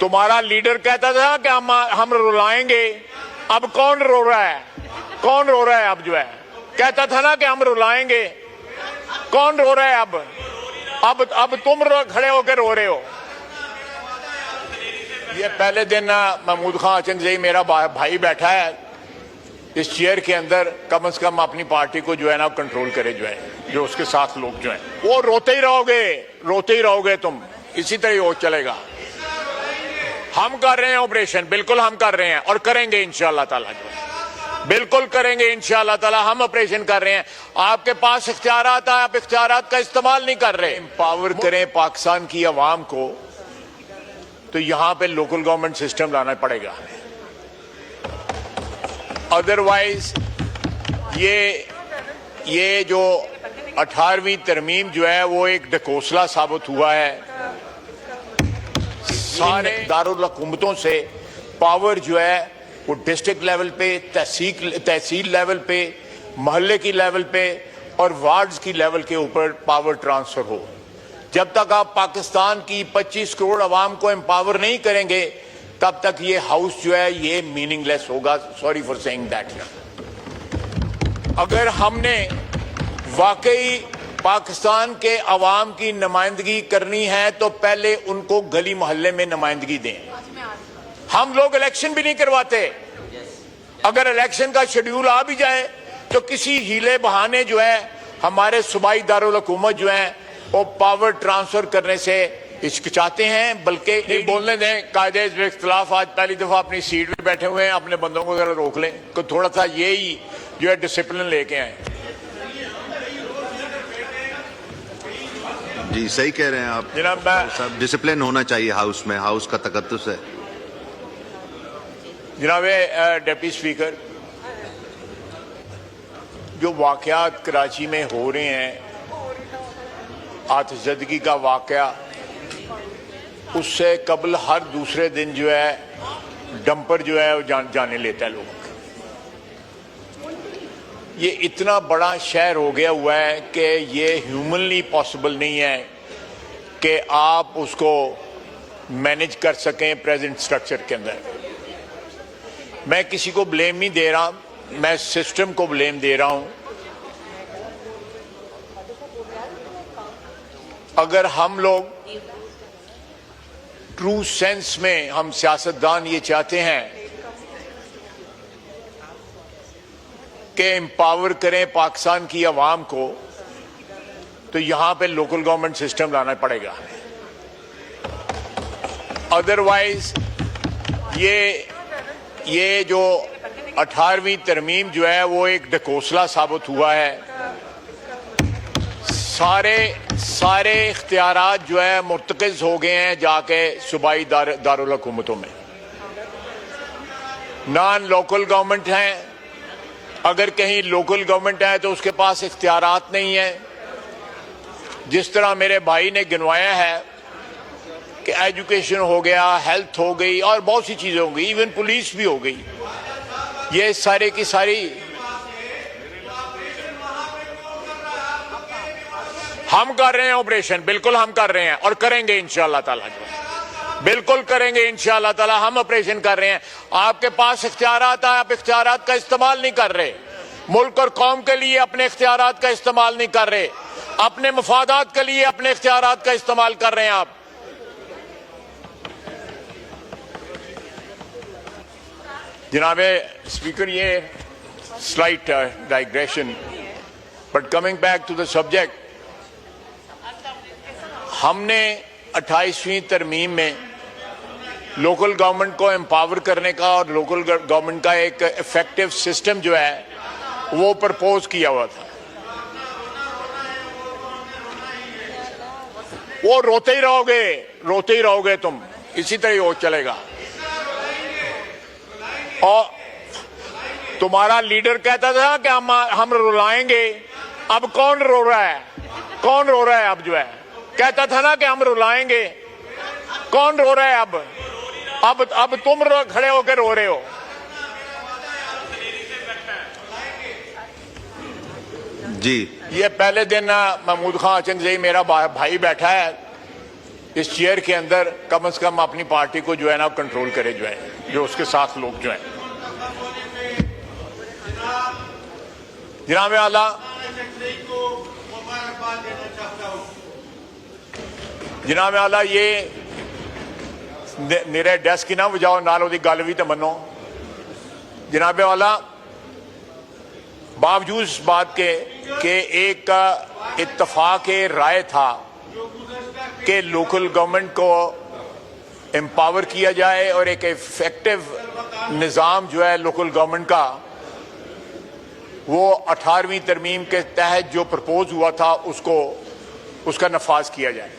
तुम्हारा लीडर कहता था कि हम रुलाएंगे। अब कौन रो रहा है? कौन रो रहा है अब? जो है कहता था ना कि हम रुलाएंगे। कौन रो रहा है अब तुम खड़े होकर रो रहे हो। ये पहले दिन महमूद खान अचंजई मेरा भाई बैठा है इस चेयर के अंदर, कम से कम अपनी पार्टी को जो है ना कंट्रोल करे, जो उसके साथ लोग जो हैं वो रोते ही रहोगे तुम, इसी तरह हो चलेगा। हम कर रहे हैं ऑपरेशन, बिल्कुल हम कर रहे हैं और करेंगे इंशाअल्लाह ताला, बिल्कुल करेंगे इंशाअल्लाह ताला। हम ऑपरेशन कर रहे हैं। आपके पास इख्तियारात है, आप इख्तियारात का इस्तेमाल नहीं कर रहे। एम्पावर करें पाकिस्तान की आवाम को, तो यहां पे लोकल गवर्नमेंट सिस्टम लाना पड़ेगा। अदरवाइज ये जो 18वीं तरमीम जो है वो एक ढकोसला साबित हुआ है। सारे दारुल हुकूमतों से पावर जो है वो डिस्ट्रिक्ट लेवल पे, तहसील लेवल पे, मोहल्ले की लेवल पे और वार्ड्स की लेवल के ऊपर पावर ट्रांसफर हो। जब तक आप पाकिस्तान की 25 करोड़ आवाम को एम्पावर नहीं करेंगे तब तक ये हाउस जो है ये मीनिंगलेस होगा। Sorry for saying that. अगर हमने वाकई पाकिस्तान के अवाम की नुमाइंदगी करनी है तो पहले उनको गली मोहल्ले में नुमाइंदगी दें। हम लोग इलेक्शन भी नहीं करवाते। अगर इलेक्शन का शेड्यूल आ भी जाए तो किसी हीले बहाने जो है हमारे सूबाई दारुल हुकूमत जो है वो पावर ट्रांसफर करने से हिचकिचाते हैं। बल्कि बोलने दें, कायदे इख्तिलाफ आज पहली दफा अपनी सीट पे बैठे हुए हैं, अपने बंदों को जरा रोक लें, तो थोड़ा सा यही जो है डिसिप्लिन लेके आए। जी सही कह रहे हैं आप जनाब, सब डिसिप्लिन होना चाहिए हाउस में, हाउस का तकद्दुस है। जनाब डिप्टी स्पीकर, जो वाकयात कराची में हो रहे हैं, आतिशज़दगी का वाकया, उससे कबल हर दूसरे दिन जो है डंपर जो है वो जाने लेता है लोगों के। ये इतना बड़ा शहर हो गया हुआ है कि ये ह्यूमनली पॉसिबल नहीं है कि आप उसको मैनेज कर सकें प्रेजेंट स्ट्रक्चर के अंदर। मैं किसी को ब्लेम नहीं दे रहा, मैं सिस्टम को ब्लेम दे रहा हूं। अगर हम लोग ट्रू सेंस में, हम सियासतदान ये चाहते हैं कि एम्पावर करें पाकिस्तान की आवाम को, तो यहां पे लोकल गवर्नमेंट सिस्टम लाना पड़ेगा। अदरवाइज ये जो 18वीं तरमीम जो है वो एक ढकोसला साबित हुआ है। सारे इख्तियारात जो है मुर्तकिज़ हो गए हैं जाके सूबाई दारुल हुकूमतों में। नॉन लोकल गवर्नमेंट हैं, अगर कहीं लोकल गवर्नमेंट है तो उसके पास इख्तियारात नहीं है। जिस तरह मेरे भाई ने गिनवाया है कि एजुकेशन हो गया, हेल्थ हो गई और बहुत सी चीजें हो गई, इवन पुलिस भी हो गई। ये सारे की सारी हम कर रहे हैं ऑपरेशन, बिल्कुल हम कर रहे हैं और करेंगे इंशाअल्लाह ताला, बिल्कुल करेंगे इंशाअल्लाह ताला। हम ऑपरेशन कर रहे हैं। आपके पास इख्तियारात है, आप इख्तियारात का इस्तेमाल नहीं कर रहे। मुल्क और कौम के लिए अपने इख्तियारात का इस्तेमाल नहीं कर रहे, अपने मफादात के लिए अपने इख्तियारात का इस्तेमाल कर रहे हैं आप। जनाब स्पीकर, ये slight digression, but coming back to the subject, हमने 28वीं तरमीम में लोकल गवर्नमेंट को एम्पावर करने का और लोकल गवर्नमेंट का एक इफेक्टिव सिस्टम जो है वो प्रपोज किया हुआ था। वो रोते ही रहोगे तुम, इसी तरह हो चलेगा। और तुम्हारा लीडर कहता था कि हम रुलाएंगे। अब कौन रो रहा है? कौन रो रहा है अब? जो है कहता था ना कि हम रुलाएंगे। कौन रो रहा है अब तुम खड़े होकर रो रहे हो। जी ये पहले दिन महमूद खान अचंजई मेरा भाई बैठा है इस चेयर के अंदर कम से कम अपनी पार्टी को जो है ना कंट्रोल करे, जो है जो उसके साथ लोग जो हैं। जनाब आला, जनाब आला, ये मेरे डेस्क ना बजाओ, नाल ओदी गल भी तो मनो। जनाब आला, बावजूद इस बात के एक इत्तफाक राय था कि लोकल गवर्नमेंट को एम्पावर किया जाए और एक इफेक्टिव निज़ाम जो है लोकल गवर्नमेंट का, वो 18वीं तरमीम के तहत जो प्रपोज हुआ था उसका नफाज किया जाए।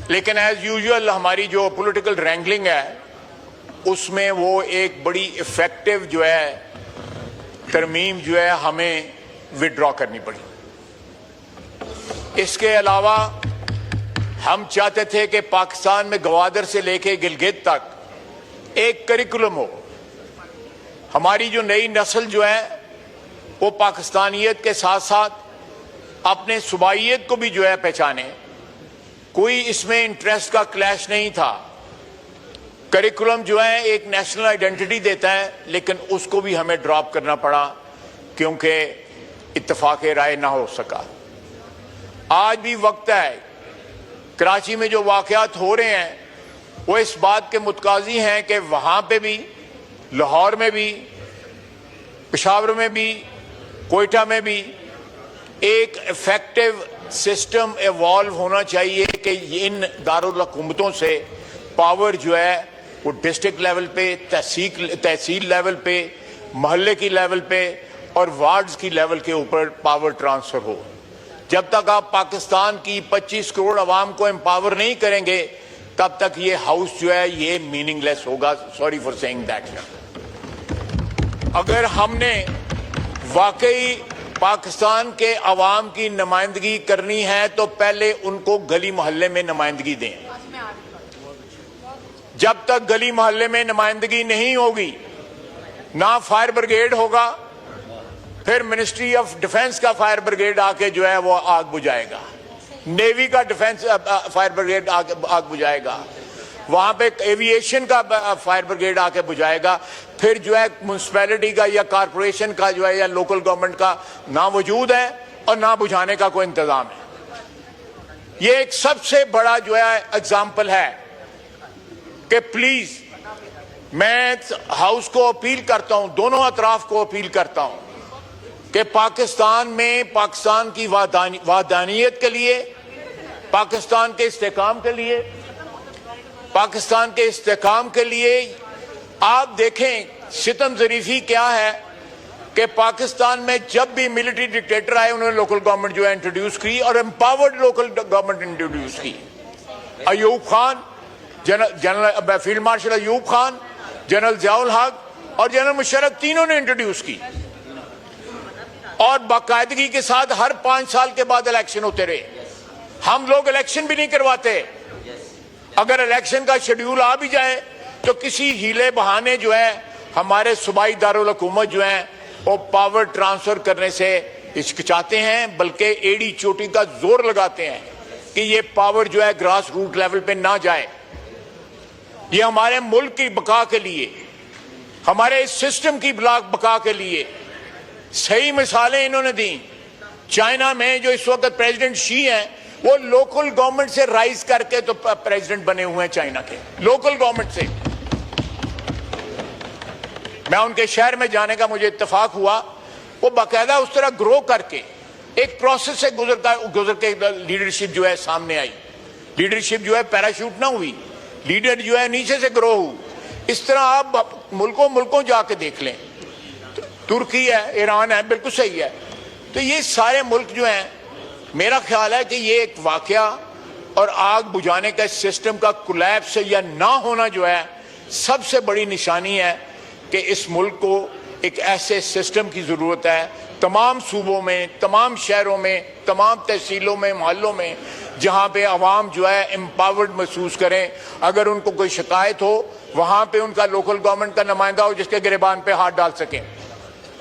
लेकिन एज यूजुअल हमारी जो पॉलिटिकल रैंगलिंग है उसमें वो एक बड़ी इफेक्टिव जो है तरमीम जो है हमें विड्रॉ करनी पड़ी। इसके अलावा हम चाहते थे कि पाकिस्तान में गवादर से लेके गिलगित तक एक करिकुलम हो। हमारी जो नई नस्ल जो है वो पाकिस्तानियत के साथ साथ अपने सूबाइयत को भी जो है पहचाने। कोई इसमें इंटरेस्ट का क्लैश नहीं था। करिकुलम जो है एक नेशनल आइडेंटिटी देता है, लेकिन उसको भी हमें ड्रॉप करना पड़ा क्योंकि इत्तफाक राय ना हो सका। आज भी वक्त है, कराची में जो वाकयात हो रहे हैं वो इस बात के मुतकाजी हैं कि वहां पे भी, लाहौर में भी, पेशावर में भी, कोयटा में भी एक इफेक्टिव सिस्टम इवॉल्व होना चाहिए कि इन दारुल हुकूमतों से पावर जो है वो डिस्ट्रिक्ट लेवल पे, तहसील लेवल पे, मोहल्ले की लेवल पे और वार्ड्स की लेवल के ऊपर पावर ट्रांसफर हो। जब तक आप पाकिस्तान की 25 करोड़ आवाम को एम्पावर नहीं करेंगे तब तक ये हाउस जो है ये मीनिंगलेस होगा। Sorry for saying that. अगर हमने वाकई पाकिस्तान के अवाम की नुमाइंदगी करनी है तो पहले उनको गली मोहल्ले में नुमाइंदगी दें। जब तक गली मोहल्ले में नुमाइंदगी नहीं होगी, ना फायर ब्रिगेड होगा, फिर मिनिस्ट्री ऑफ डिफेंस का फायर ब्रिगेड आके जो है वो आग बुझाएगा, नेवी का डिफेंस फायर ब्रिगेड आग बुझाएगा, वहां पे एविएशन का फायर ब्रिगेड आके बुझाएगा, फिर जो है म्युनिसिपैलिटी का या कारपोरेशन का जो है या लोकल गवर्नमेंट का ना वजूद है और ना बुझाने का कोई इंतजाम है। ये एक सबसे बड़ा जो है एग्जाम्पल है कि प्लीज मैं हाउस को अपील करता हूं, दोनों अतराफ को अपील करता हूं कि पाकिस्तान में पाकिस्तान की वादानियत के लिए, पाकिस्तान के इस्तेकाम के लिए, पाकिस्तान के इस्तेकाम के लिए आप देखें सितम ज़रीफी क्या है कि पाकिस्तान में जब भी मिलिट्री डिक्टेटर आए उन्होंने लोकल गवर्नमेंट जो है इंट्रोड्यूस की और एम्पावर्ड लोकल गवर्नमेंट इंट्रोड्यूस की। Ayub Khan, general field marshal Ayub Khan, general Ziaul हक और जनरल मुशर्रफ तीनों ने इंट्रोड्यूस की और बाकायदगी के साथ हर 5 साल के बाद इलेक्शन होते रहे। हम लोग इलेक्शन भी नहीं करवाते। अगर इलेक्शन का शेड्यूल आ भी जाए तो किसी हीले बहाने जो है हमारे सूबाई दारुल हुकूमत जो है वो पावर ट्रांसफर करने से हिचकिचाते हैं, बल्कि एड़ी चोटी का जोर लगाते हैं कि ये पावर जो है ग्रास रूट लेवल पे ना जाए। ये हमारे मुल्क की बका के लिए, हमारे इस सिस्टम की बका के लिए सही मिसालें इन्होंने दी। चाइना में जो इस वक्त प्रेसिडेंट शी हैं वो लोकल गवर्नमेंट से राइज करके तो प्रेसिडेंट बने हुए हैं चाइना के, लोकल गवर्नमेंट से। मैं उनके शहर में जाने का मुझे इत्तेफाक हुआ, वो बाकायदा उस तरह ग्रो करके एक प्रोसेस से गुजर के लीडरशिप जो है सामने आई। लीडरशिप जो है पैराशूट ना हुई, लीडर जो है नीचे से ग्रो हुई। इस तरह आप मुल्कों जाके देख लें, तुर्की है, ईरान है, बिल्कुल सही है। तो ये सारे मुल्क जो हैं, मेरा ख्याल है कि ये एक वाकया और आग बुझाने का सिस्टम का कोलैप्स या ना होना जो है सबसे बड़ी निशानी है कि इस मुल्क को एक ऐसे सिस्टम की जरूरत है तमाम सूबों में, तमाम शहरों में, तमाम तहसीलों में, मोहल्लों में, जहां पे अवाम जो है एम्पावर्ड महसूस करें। अगर उनको कोई शिकायत हो वहां पे उनका लोकल गवर्नमेंट का नुमाइंदा हो जिसके गिरबान पे हाथ डाल सकें।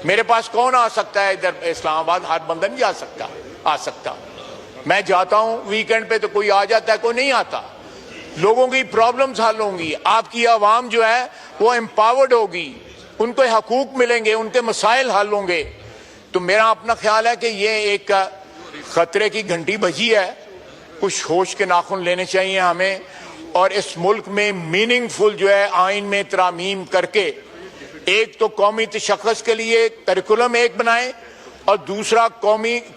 मेरे पास कौन आ सकता है इधर इस्लामाबाद? हर बंदा नहीं आ सकता। मैं जाता हूं वीकेंड पे तो कोई आ जाता है, कोई नहीं आता। लोगों की प्रॉब्लम्स हल होंगी, आपकी आवाम जो है वो एम्पावर्ड होगी, उनको हकूक मिलेंगे, उनके मसाइल हल होंगे। तो मेरा अपना ख्याल है कि ये एक खतरे की घंटी बजी है। कुछ होश के नाखून लेने चाहिए हमें, और इस मुल्क में मीनिंगफुल जो है आइन में तरामीम करके एक तो कौमी तशख़्ख़ुस के लिए करिकुलम एक बनाएं, और दूसरा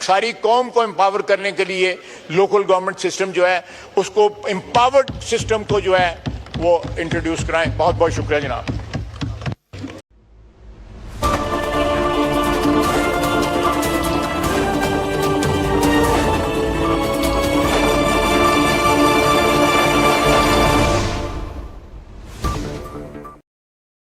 सारी कौम को एम्पावर करने के लिए लोकल गवर्नमेंट सिस्टम जो है उसको एम्पावर्ड सिस्टम को जो है वो इंट्रोड्यूस कराएं। बहुत बहुत शुक्रिया जनाब।